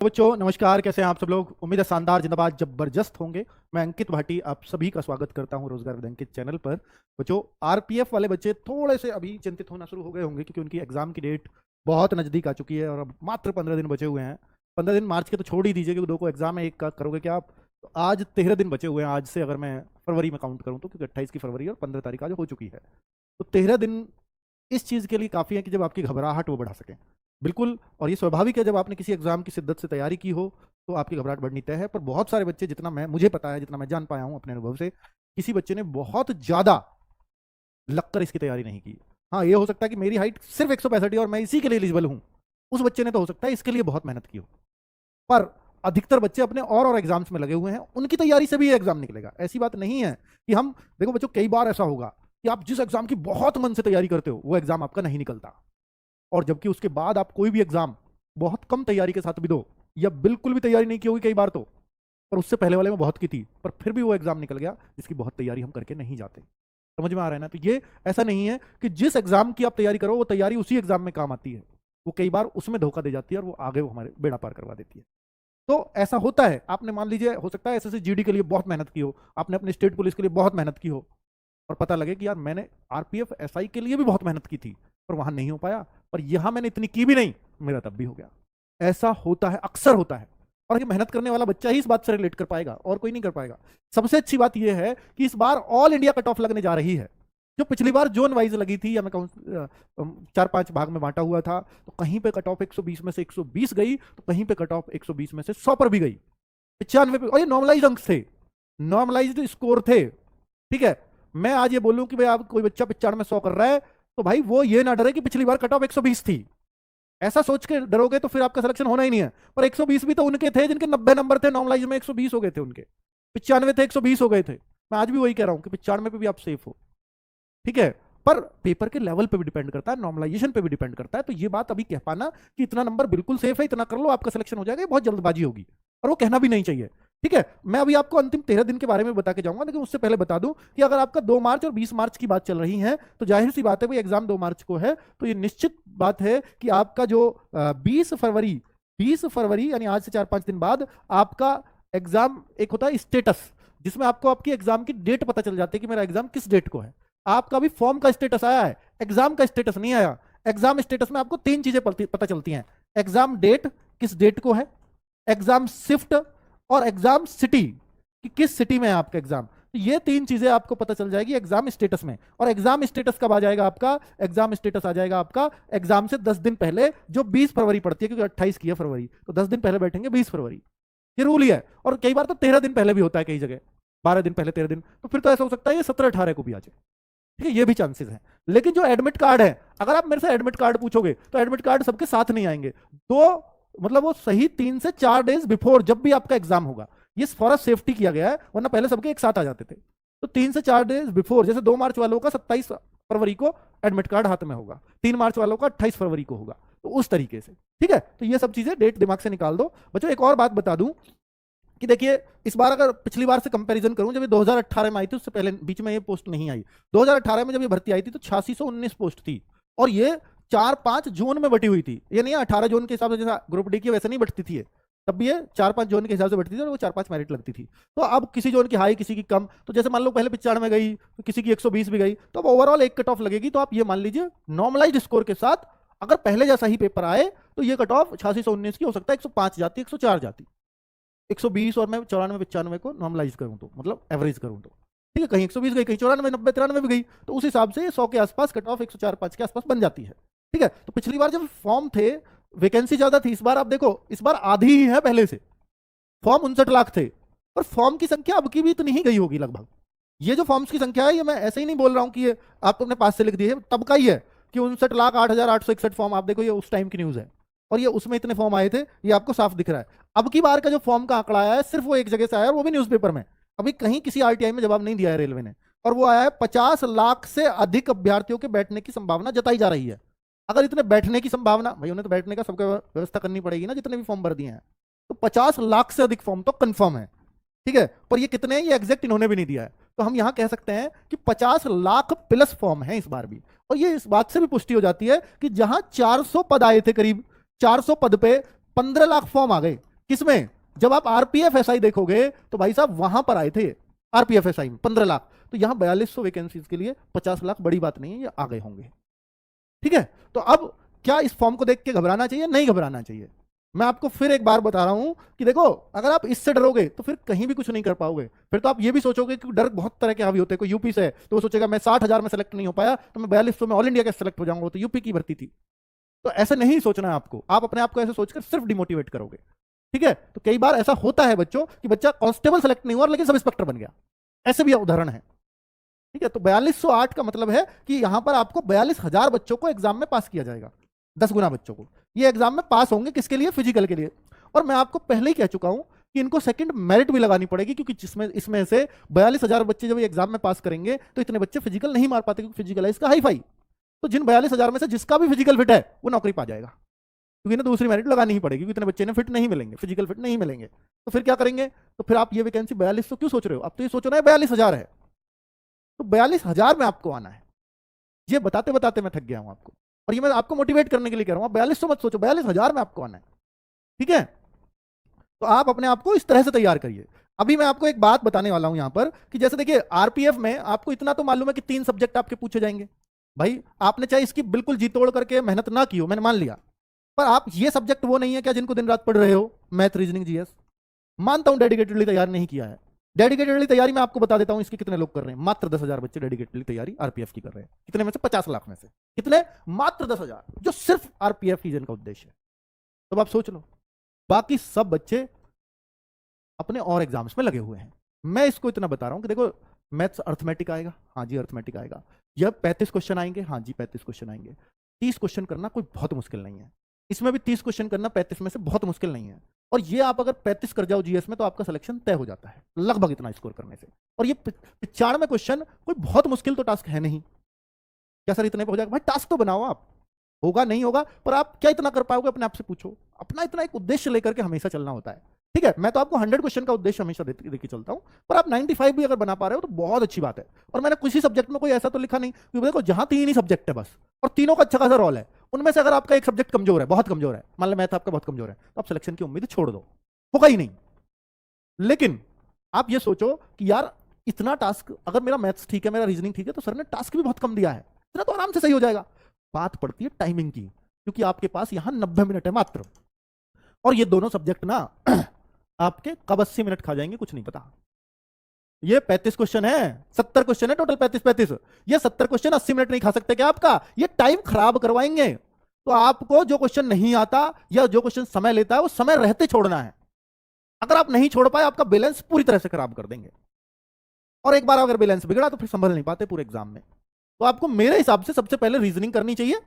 तो बच्चों नमस्कार, कैसे हैं आप सब लोग। उम्मीद है शानदार, जिंदाबाद, जबरदस्त होंगे। मैं अंकित भाटी आप सभी का स्वागत करता हूं रोजगार विद अंकित चैनल पर। बच्चों, आरपीएफ वाले बच्चे थोड़े से अभी चिंतित होना शुरू हो गए होंगे क्योंकि उनकी एग्जाम की डेट बहुत नजदीक आ चुकी है और अब मात्र 15 दिन बचे हुए हैं। 15 दिन मार्च के तो छोड़ ही दीजिए, क्योंकि 2 को एग्जाम है, एक का करोगे क्या आप। तो आज 13 दिन बचे हुए हैं आज से, अगर मैं फरवरी में काउंट करूँ तो, क्योंकि 28 की फरवरी और 15 तारीख आज हो चुकी है। तो 13 दिन इस चीज़ के लिए काफ़ी है कि जब आपकी घबराहट वो बढ़ा सकें। बिल्कुल, और ये स्वाभाविक है, जब आपने किसी एग्जाम की शिद्दत से तैयारी की हो तो आपकी घबराहट बढ़नी तय है। पर बहुत सारे बच्चे, जितना मैं मुझे पता है, जितना मैं जान पाया हूं अपने अनुभव से, किसी बच्चे ने बहुत ज्यादा लगकर इसकी तैयारी नहीं की। हाँ, ये हो सकता है कि मेरी हाइट सिर्फ 165 है और मैं इसी के लिए एलिजिबल हूं। उस बच्चे ने तो हो सकता है इसके लिए बहुत मेहनत की हो। पर अधिकतर बच्चे अपने और एग्जाम्स में लगे हुए हैं, उनकी तैयारी से भी ये एग्जाम निकलेगा। ऐसी बात नहीं है कि हम, देखो बच्चों, कई बार ऐसा होगा कि आप जिस एग्जाम की बहुत मन से तैयारी करते हो वो एग्जाम आपका नहीं निकलता, और जबकि उसके बाद आप कोई भी एग्जाम बहुत कम तैयारी के साथ भी दो, या बिल्कुल भी तैयारी नहीं की होगी कई बार तो, पर उससे पहले वाले में बहुत की थी, पर फिर भी वो एग्जाम निकल गया जिसकी बहुत तैयारी हम करके नहीं जाते। समझ में आ रहा है ना। तो ये ऐसा नहीं है कि जिस एग्जाम की आप तैयारी करो वो तैयारी उसी एग्जाम में काम आती है। वो कई बार उसमें धोखा दे जाती है और वो आगे वो हमारे बेड़ा पार करवा देती है। तो ऐसा होता है। आपने मान लीजिए, हो सकता है एसएससी जीडी के लिए बहुत मेहनत की हो, आपने अपने स्टेट पुलिस के लिए बहुत मेहनत की हो, और पता लगे कि यार मैंने आरपीएफ एसआई के लिए भी बहुत मेहनत की थी पर वहां नहीं हो पाया, पर यहां मैंने इतनी की भी नहीं, मेरा तब भी हो गया। ऐसा होता है, अक्सर होता है। और ये मेहनत करने वाला बच्चा ही इस बात से रिलेट कर पाएगा, और कोई नहीं कर पाएगा। सबसे अच्छी बात यह है कि इस बार ऑल इंडिया कट ऑफ लगने जा रही है। जो पिछली बार जोन वाइज लगी थी, या मैं कहूँ 4-5 भाग में बांटा हुआ था, तो कहीं पे कट ऑफ 120 में से 120 गई, तो कहीं पे कट ऑफ 120 में से 100 पर भी गई, 95 पे। और ये नॉर्मलाइज अंक थे, नॉर्मलाइज्ड स्कोर थे। ठीक है, मैं आज ये बोलूं कि भाई आप कोई बच्चा 95-100 कर रहा है, तो भाई वो ये ना डरे कि पिछली बार कट ऑफ 120 थी। ऐसा सोच के डरोगे तो फिर आपका सिलेक्शन होना ही नहीं है। पर 120 भी तो उनके थे जिनके 90 नंबर थे, नॉर्मलाइज में 120 हो गए थे उनके, 95 थे 120 हो गए थे। मैं आज भी वही कह रहा हूं कि 95 पे भी आप सेफ हो। ठीक है, पर पेपर के लेवल पे भी डिपेंड करता है, नॉर्मलाइजेशन पे भी डिपेंड करता है। तो ये बात अभी कह पाना कि इतना नंबर बिल्कुल सेफ है, इतना कर लो आपका सिलेक्शन हो जाएगा, ये बहुत जल्दबाजी होगी, और वो कहना भी नहीं चाहिए। ठीक है, मैं अभी आपको अंतिम 13 दिन के बारे में बता के जाऊंगा, लेकिन उससे पहले बता दूं कि अगर आपका 2 मार्च और 20 मार्च की बात चल रही है, तो जाहिर सी बात है भाई, एग्जाम 2 मार्च को है, तो ये निश्चित बात है कि आपका जो 20 फरवरी यानी आज से 4-5 दिन बाद आपका एग्जाम, एक होता है स्टेटस, जिसमें आपको आपकी एग्जाम की डेट पता चल जाती है कि मेरा एग्जाम किस डेट को है। आपका भी फॉर्म का स्टेटस आया है, एग्जाम का स्टेटस नहीं आया। एग्जाम स्टेटस में आपको 3 चीजें पता चलती हैं: एग्जाम डेट, किस डेट को है; एग्जाम शिफ्ट; और एग्जाम सिटी, कि किस सिटी में है आपका एग्जाम। तो ये 3 चीजें आपको पता चल जाएगी एग्जाम स्टेटस में। और एग्जाम स्टेटस कब आ जाएगा आपका? एग्जाम स्टेटस आ जाएगा आपका एग्जाम से 10 दिन पहले, जो 20 फरवरी पड़ती है, क्योंकि 28 की है फरवरी, तो 10 दिन पहले बैठेंगे 20 फरवरी। ये रूल ही है। और कई बार तो 13 दिन पहले भी होता है, कई जगह 12 दिन पहले, 13 दिन। तो फिर तो ऐसा हो सकता है ये 17-18 को भी आ जाए। ठीक है, ये भी चांसेस हैं। लेकिन जो एडमिट कार्ड है, अगर आप मेरे से एडमिट कार्ड पूछोगे तो एडमिट कार्ड सबके साथ नहीं आएंगे। तो मतलब वो सही 3 से 4 डेज बिफोर, जब भी आपका एग्जाम होगा, ये फॉर सेफ्टी किया गया है, वरना पहले सबके एक साथ आ जाते थे। तो 3 से 4 डेज बिफोर, जैसे 2 मार्च वालों का 27 फरवरी को एडमिट कार्ड हाथ में होगा, 3 मार्च वालों का 28 फरवरी को होगा, तो उस तरीके से। ठीक है, तो ये सब चीजें डेट दिमाग से निकाल दो। बच्चों, एक और बात बता दूं कि देखिए, इस बार अगर पिछली बार से कंपैरिजन करूं, जब ये 2018 में आई थी, उससे पहले बीच में ये पोस्ट नहीं आई। 2018 में जब ये भर्ती आई थी तो 8619 पोस्ट थी, और ये 4-5 जोन में बटी हुई थी। ये नहीं 18 जोन के हिसाब से, जैसा ग्रुप डी की वैसे नहीं बटती थी ये, तब भी ये 4-5 जोन के हिसाब से बढ़ती थी, और वो 4-5 मेरिट लगती थी। तो अब किसी जोन की हाई, किसी की कम, तो जैसे मान लो पहले 95 में गई, तो किसी की 120 भी गई, तो अब ओवरऑल एक कट ऑफ लगेगी। तो आप ये मान लीजिए, नॉर्मलाइज्ड स्कोर के साथ अगर पहले जैसा ही पेपर आए, तो ये कट ऑफ 8619 की हो सकता है 105 जाती, 104 जाती, 120, और मैं 94-95 को नॉर्मलाइज करूं तो, मतलब एवरेज करूं तो। ठीक है, कहीं 120 गई, कहीं 94, 90, 93 भी गई, तो उस हिसाब से 100 के आसपास कट ऑफ, 104-5 के आसपास बन जाती है। ठीक है, तो पिछली बार जब फॉर्म थे, वैकेंसी ज्यादा थी। इस बार आप देखो, इस बार आधी ही है पहले से। फॉर्म 59 लाख थे, पर फॉर्म की संख्या अब की भी इतनी ही गई होगी लगभग। ये जो फॉर्म्स की संख्या है, ये मैं ऐसे ही नहीं बोल रहा हूं कि ये आप अपने पास से लिख दिए, तब का ही है कि 59,08,861 फॉर्म। आप देखो, ये उस टाइम की न्यूज है, और ये उसमें इतने फॉर्म आए थे, ये आपको साफ दिख रहा है। अब की बार का जो फॉर्म का आंकड़ा आया है, सिर्फ वो एक जगह से आया है, और वो भी न्यूज़पेपर में। अभी कहीं किसी आरटीआई में जवाब नहीं दिया है रेलवे ने, और वो आया है 50 लाख से अधिक अभ्यर्थियों के बैठने की संभावना जताई जा रही है। अगर इतने बैठने की संभावना, भाई उन्हें तो बैठने का सबको व्यवस्था करनी पड़ेगी ना, जितने भी फॉर्म भर दिए हैं। तो 50 लाख से अधिक फॉर्म तो कंफर्म है। ठीक है, पर ये कितने हैं, ये एग्जैक्ट इन्होंने भी नहीं दिया है। तो हम यहां कह सकते हैं कि 50 लाख प्लस फॉर्म है इस बार भी। और ये इस बात से भी पुष्टि हो जाती है कि जहां 400 पद आए थे, करीब 400 पद पे 15 लाख फॉर्म आ गए। किसमें? जब आप आरपीएफ एसआई देखोगे तो भाई साहब वहां पर आए थे आरपीएफ एसआई में 15 लाख, तो यहां 4200 वैकेंसीज के लिए 50 लाख बड़ी बात नहीं है, ये आ गए होंगे। ठीक है, तो अब क्या इस फॉर्म को देख के घबराना चाहिए? नहीं घबराना चाहिए। मैं आपको फिर एक बार बता रहा हूं कि देखो, अगर आप इससे डरोगे तो फिर कहीं भी कुछ नहीं कर पाओगे। फिर तो आप ये भी सोचोगे कि डर बहुत तरह के हावी होते हैं। कोई यूपी से है तो वो सोचेगा मैं 60,000 में सेलेक्ट नहीं हो पाया तो मैं 4200 में ऑल इंडिया का सेलेक्ट हो जाऊंगा, तो यूपी की भर्ती थी। तो ऐसे नहीं सोचना है आपको, आप अपने आप को ऐसे सोचकर सिर्फ डिमोटिवेट करोगे। ठीक है, तो कई बार ऐसा होता है बच्चों कि बच्चा कांस्टेबल सेलेक्ट नहीं हुआ लेकिन सब इंस्पेक्टर बन गया, ऐसे भी उदाहरण है। ठीक है, तो 4208 का मतलब है कि यहां पर आपको 42,000 बच्चों को एग्जाम में पास किया जाएगा, 10 गुना बच्चों को ये एग्जाम में पास होंगे। किसके लिए? फिजिकल के लिए। और मैं आपको पहले ही कह चुका हूं कि इनको सेकंड मेरिट भी लगानी पड़ेगी, क्योंकि जिसमें इसमें से 42,000 बच्चे जब एग्जाम में पास करेंगे तो इतने बच्चे फिजिकल नहीं मार पाते, क्योंकि फिजिकल है इसका हाई फाई। तो जिन 42,000 में से जिसका भी फिजिकल फिट है वो नौकरी पा जाएगा, क्योंकि ना दूसरी मेरिट लगानी ही पड़ेगी, इतने बच्चे ने फिट नहीं मिलेंगे, फिजिकल फिट नहीं मिलेंगे। तो फिर क्या करेंगे? तो फिर आप ये वैकेंसी 4200 क्यों सोच रहे हो? अब तो ये सोच रहे हैं 42,000 है, तो 42,000 में आपको आना है। ये बताते बताते मैं थक गया हूं आपको, और ये मैं आपको मोटिवेट करने के लिए कह रहा हूं। 4200 मत सोचो, 42,000 में आपको आना है। ठीक है, तो आप अपने आप को इस तरह से तैयार करिए। अभी मैं आपको एक बात बताने वाला हूं यहां पर कि जैसे देखिए आरपीएफ में आपको इतना तो मालूम है कि 3 सब्जेक्ट आपके पूछे जाएंगे। भाई आपने चाहे इसकी बिल्कुल जी तोड़ करके मेहनत ना की हो, मैंने मान लिया, पर आप ये सब्जेक्ट वो नहीं है क्या जिनको दिन रात पढ़ रहे हो? Math, reasoning, GS. मानता हूं डेडिकेटेडली तैयार नहीं किया है। डेडिकेटेडली तैयारी मैं आपको बता देता हूं इसकी कितने लोग कर रहे हैं। मात्र 10,000 बच्चे डेडिकेटेडली तैयारी आरपीएफ की कर रहे हैं। कितने में से? 50 लाख में से कितने? मात्र 10,000, जो सिर्फ आरपीएफ ही जिनका उद्देश्य है। तो आप सोच लो, बाकी सब बच्चे अपने और एग्जाम्स में लगे हुए हैं। मैं इसको इतना बता रहा हूं कि देखो, मैथ्स अर्थमेटिक आएगा, हाँ जी अर्थमेटिक आएगा। यह 35 क्वेश्चन आएंगे, हाँ जी 35 क्वेश्चन आएंगे। 30 क्वेश्चन करना कोई बहुत मुश्किल नहीं है, इसमें भी 30 क्वेश्चन करना 35 में से बहुत मुश्किल नहीं है। और ये आप अगर 35 कर जाओ जीएस में तो आपका सिलेक्शन तय हो जाता है लगभग इतना स्कोर करने से। और ये 95 क्वेश्चन कोई बहुत मुश्किल तो टास्क है नहीं। क्या सर इतने पे हो जाएगा? भाई टास्क तो बनाओ आप, होगा नहीं होगा, पर आप क्या इतना कर पाओगे अपने आप से पूछो। अपना इतना एक उद्देश्य लेकर के हमेशा चलना होता है। ठीक है, मैं तो आपको 100 क्वेश्चन का उद्देश्य हमेशा देके चलता हूं, पर आप 95 भी अगर बना पा रहे हो तो बहुत अच्छी बात है। और मैंने किसी सब्जेक्ट में कोई ऐसा तो लिखा नहीं, क्योंकि देखो जहां 3 ही सब्जेक्ट है बस, और तीनों का अच्छा खासा रोल है, उनमें से अगर आपका एक सब्जेक्ट कमजोर है, बहुत कमजोर है, मान लो मैथ आपका बहुत कमजोर है, तो आप सिलेक्शन की उम्मीद छोड़ दो, होगा ही नहीं। लेकिन आप ये सोचो कि यार इतना टास्क, अगर मेरा मैथ्स ठीक है, मेरा रीजनिंग ठीक है, तो सर ने टास्क भी बहुत कम दिया है, इतना तो आराम से सही हो जाएगा। बात पड़ती है टाइमिंग की, क्योंकि आपके पास यहां 90 मिनट है मात्र, और ये दोनों सब्जेक्ट ना आपके कब 80 मिनट खा जाएंगे कुछ नहीं पता। ये 35 क्वेश्चन है, 70 क्वेश्चन है टोटल, 35 ये 70 क्वेश्चन 80 मिनट नहीं खा सकते क्या आपका? ये टाइम खराब करवाएंगे। तो आपको जो क्वेश्चन नहीं आता या जो क्वेश्चन समय लेता है वो समय रहते छोड़ना है। अगर आप नहीं छोड़ पाए आपका बैलेंस पूरी तरह से खराब कर देंगे, और एक बार अगर बैलेंस बिगड़ा तो फिर संभल नहीं पाते पूरे एग्जाम में। तो आपको मेरे हिसाब से सबसे पहले रीजनिंग करनी चाहिए।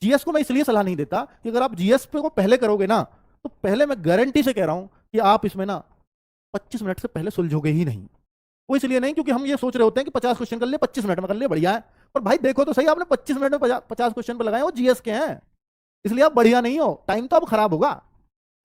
जीएस को मैं इसलिए सलाह नहीं देता कि अगर आप जीएस पे को पहले करोगे ना, तो पहले मैं गारंटी से कह रहा हूं कि आप इसमें ना 25 मिनट से पहले सुलझोगे ही नहीं। वो इसलिए नहीं क्योंकि हम ये सोच रहे होते हैं कि 50 क्वेश्चन कर लिए 25 मिनट में कर लिए, बढ़िया है। और भाई देखो तो सही, आपने 25 मिनट में 50 क्वेश्चन पर लगाए, वो जीएस के हैं, इसलिए आप बढ़िया नहीं हो, टाइम तो अब खराब होगा।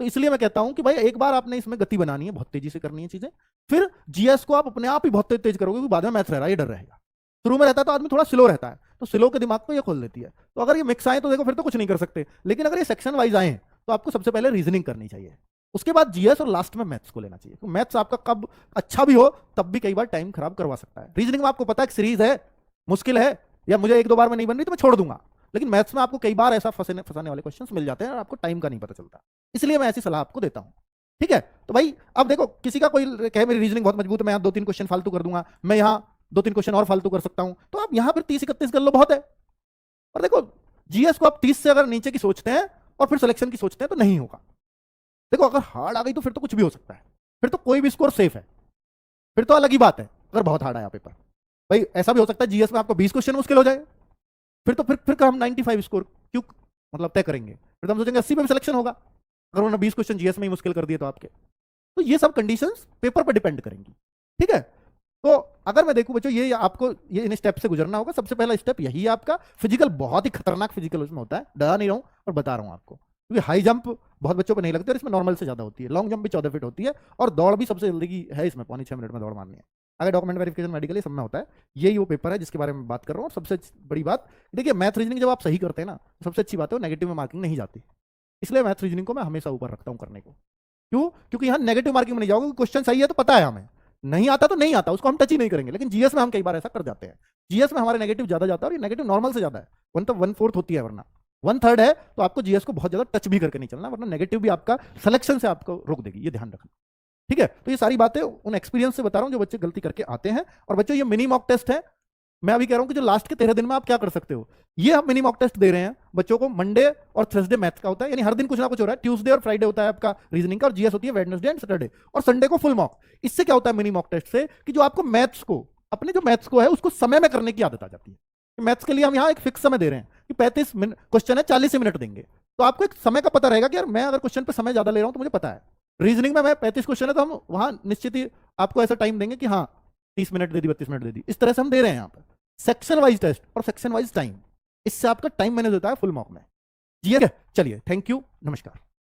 तो इसलिए मैं कहता हूं कि भाई एक बार आपने इसमें गति बनानी है, बहुत तेजी से करनी है चीजें, फिर जीएस को आप अपने आप ही बहुत तेज करोगे, क्योंकि बाद में मैथ रह रहा है, ये डर रहेगा। शुरू में रहता है तो आदमी थोड़ा स्लो रहता है, तो स्लो के दिमाग को ये खोल देती है। तो अगर ये मिक्स आए तो देखो फिर तो कुछ नहीं कर सकते, लेकिन अगर ये सेक्शन वाइज आए तो आपको सबसे पहले रीजनिंग करनी चाहिए, उसके बाद जीएस, और लास्ट में मैथ्स को लेना चाहिए। तो मैथ्स आपका कब अच्छा भी हो तब भी कई बार टाइम खराब करवा सकता है। रीजनिंग में आपको पता है सीरीज है, मुश्किल है, या मुझे 1-2 बार में नहीं बन रही तो मैं छोड़ दूंगा, लेकिन मैथ्स में आपको कई बार ऐसा फंसाने वाले क्वेश्चंस मिल जाते हैं और आपको टाइम का नहीं पता चलता, इसलिए मैं ऐसी सलाह आपको देता हूं। ठीक है, तो भाई अब देखो, किसी का कोई कहे मेरी रीजनिंग बहुत मजबूत है, मैं यहाँ 2-3 क्वेश्चन फालतू कर दूंगा, मैं यहाँ 2-3 क्वेश्चन और फालतू कर सकता हूं, तो आप यहाँ पर 30-31 कर लो, बहुत है। और देखो जीएस को आप 30 से अगर नीचे की सोचते हैं और फिर सिलेक्शन की सोचते हैं तो नहीं होगा। देखो अगर हार्ड आ गई तो फिर तो कुछ भी हो सकता है, फिर तो कोई भी स्कोर सेफ है, फिर तो अलग ही बात है। अगर बहुत हार्ड आया पेपर, भाई ऐसा भी हो सकता है जीएस में आपको 20 क्वेश्चन मुश्किल हो जाए, फिर तो फिर हम 95 स्कोर क्यों मतलब तय करेंगे, फिर तो हम सोचेंगे 80 पे भी सिलेक्शन होगा, अगर उन्होंने 20 क्वेश्चन जीएस में ही मुश्किल कर दिए तो आपके। तो ये सब कंडीशंस पेपर पर डिपेंड करेंगी। ठीक है, तो अगर मैं देखूं बच्चों, ये आपको ये इन स्टेप से गुजरना होगा। सबसे पहला स्टेप यही है आपका, फिजिकल बहुत ही खतरनाक फिजिकल उसमें होता है, डरा नहीं रहा हूं और बता रहा हूं आपको, क्योंकि हाई जंप बहुत बच्चों को नहीं लगती और इसमें नॉर्मल से ज्यादा होती है, लॉन्ग जंप भी 14 फीट होती है, और दौड़ भी सबसे जल्दी की है इसमें, 5.5 मिनट में दौड़ मारनी है। अगर डॉक्यूमेंट वेरिफिकेशन मेडिकल सब में होता है, यही वो पेपर है जिसके बारे में बात कर रहा हूँ। और सबसे बड़ी बात देखिए, मैथ रीजनिंग जब आप सही करते हैं ना, सबसे अच्छी बात है वो नेगेटिव में मार्किंग नहीं जाती, इसलिए मैथ रीजनिंग को मैं हमेशा ऊपर रखता हूँ करने को। क्यों? क्योंकि यहाँ नेगेटिव मार्किंग में नहीं जाओगे, क्वेश्चन सही है तो पता है हमें, नहीं आता तो नहीं आता, उसको हम टच ही नहीं करेंगे। लेकिन जीएस में हम कई बार ऐसा कर जाते हैं, जीएस में हमारे नेगेटिव ज्यादा जाता है, और ये नेगेटिव नॉर्मल से ज्यादा है, वन तो 1/4 होती है, वरना 1/3 है, तो आपको जीएस को बहुत ज्यादा टच भी करके नहीं चलना, वरना नेगेटिव भी आपका सिलेक्शन से आपको रोक देगी, ये ध्यान रखना। ठीक है, तो ये सारी बातें उन एक्सपीरियंस से बता रहा हूं जो बच्चे गलती करके आते हैं। और बच्चों ये मिनी मॉक टेस्ट है, मैं अभी कह रहा हूं कि जो लास्ट के 13 दिन में आप क्या कर सकते हो, ये हम मिनी मॉक टेस्ट दे रहे हैं बच्चों को। मंडे और थर्सडे मैथ्स का होता है, यानी हर दिन कुछ ना कुछ हो रहा है। ट्यूसडे और फ्राइडे होता है आपका रीजनिंग का, और जीएस होती है वेडनेसडे एंड सैटरडे, और संडे को फुल मॉक। इससे क्या होता है मिनी मॉक टेस्ट से, कि जो आपको मैथ्स को, अपने जो मैथ्स को है उसको समय में करने की आदत आ जाती है। मैथ्स के लिए हम यहाँ एक फिक्स समय दे रहे हैं कि 35 मिनट क्वेश्चन है, 40 मिनट देंगे, तो आपको एक समय का पता रहेगा कि यार मैं अगर क्वेश्चन पे समय ज्यादा ले रहा हूं तो मुझे पता है। रीजनिंग में मैं 35 क्वेश्चन है तो हम वहां निश्चित ही आपको ऐसा टाइम देंगे कि हाँ 30 मिनट दे दी, 32 मिनट दे दी, इस तरह से हम दे रहे हैं यहाँ पर सेक्शन वाइज टेस्ट और सेक्शन वाइज टाइम। इससे आपका टाइम मैनेज होता है फुल मॉक में। जी है, चलिए, थैंक यू, नमस्कार।